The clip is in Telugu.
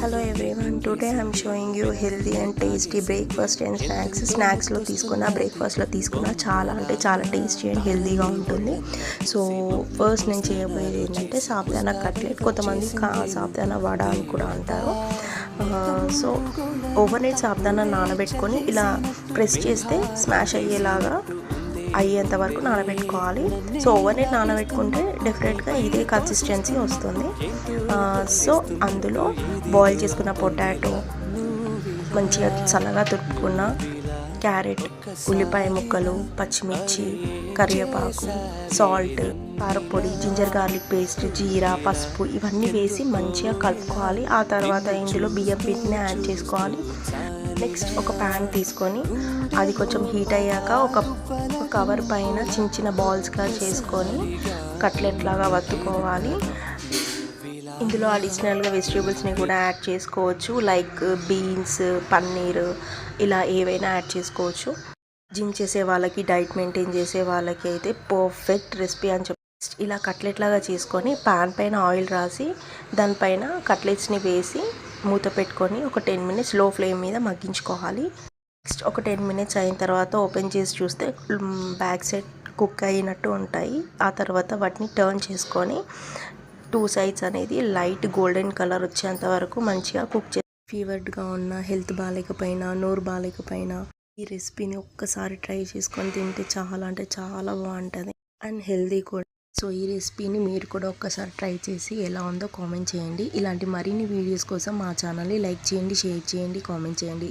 Hello everyone, today I'm showing you healthy and tasty breakfast and snacks. స్నాక్స్లో తీసుకున్న బ్రేక్ఫాస్ట్లో తీసుకున్న చాలా అంటే చాలా టేస్టీ అండ్ హెల్తీగా ఉంటుంది. సో ఫస్ట్ నేను చేయబోయేది ఏంటంటే సాబుదానా కట్లెట్. కొంతమంది సాబుదానా వడ అని కూడా అంటారు. సో ఓవర్ నైట్ సాబుదానా నానబెట్టుకొని ఇలా ప్రెస్ చేస్తే స్మాష్ అయ్యేంత వరకు నానబెట్టుకోవాలి. సో ఓవర్ నైట్ నానబెట్టుకుంటే డెఫినెట్గా ఇదే కన్సిస్టెన్సీ వస్తుంది. సో అందులో బాయిల్ చేసుకున్న పొటాటో, మంచిగా సన్నగా తురుముకున్న క్యారెట్, ఉల్లిపాయ ముక్కలు, పచ్చిమిర్చి, కరివేపాకు, సాల్ట్, కారపొడి, జింజర్ గార్లిక్ పేస్ట్, జీరా, పసుపు ఇవన్నీ వేసి మంచిగా కలుపుకోవాలి. ఆ తర్వాత ఇందులో బియ్యం పిండిని యాడ్ చేసుకోవాలి. నెక్స్ట్ ఒక ప్యాన్ తీసుకొని అది కొంచెం హీట్ అయ్యాక ఒక కవర్ పైన చిన్న చిన్న బాల్స్గా చేసుకొని కట్లెట్ లాగా వత్తుకోవాలి. ఇందులో అడిషనల్గా వెజిటేబుల్స్ని కూడా యాడ్ చేసుకోవచ్చు, లైక్ బీన్స్, పన్నీర్ ఇలా ఏవైనా యాడ్ చేసుకోవచ్చు. జిమ్ చేసే వాళ్ళకి, డైట్ మెయింటైన్ చేసే వాళ్ళకి అయితే పర్ఫెక్ట్ రెసిపీ అని చెప్పి ఇలా కట్లెట్ లాగా చేసుకొని ప్యాన్ పైన ఆయిల్ రాసి దానిపైన కట్లెట్స్ని వేసి మూత పెట్టుకొని ఒక 10 minutes లో ఫ్లేమ్ మీద మగ్గించుకోవాలి. నెక్స్ట్ ఒక 10 minutes అయిన తర్వాత ఓపెన్ చేసి చూస్తే బ్యాక్ సైడ్ కుక్ అయినట్టు ఉంటాయి. ఆ తర్వాత వాటిని టర్న్ చేసుకొని 2 sides అనేది లైట్ గోల్డెన్ కలర్ వచ్చేంత వరకు మంచిగా కుక్ చేసి, ఫీవర్డ్గా ఉన్న, హెల్త్ బాగాలేకపోయినా, నోరు బాగాలేకపోయినా ఈ రెసిపీని ఒక్కసారి ట్రై చేసుకొని తింటే చాలా అంటే చాలా బాగుంటుంది అండ్ హెల్తీ కూడా. సో ఈ రెసిపీని మీరు కూడా ఒక్కసారి ట్రై చేసి ఎలా ఉందో కామెంట్ చేయండి. ఇలాంటి మరిన్ని వీడియోస్ కోసం మా ఛానల్ని లైక్ చేయండి, షేర్ చేయండి, కామెంట్ చేయండి.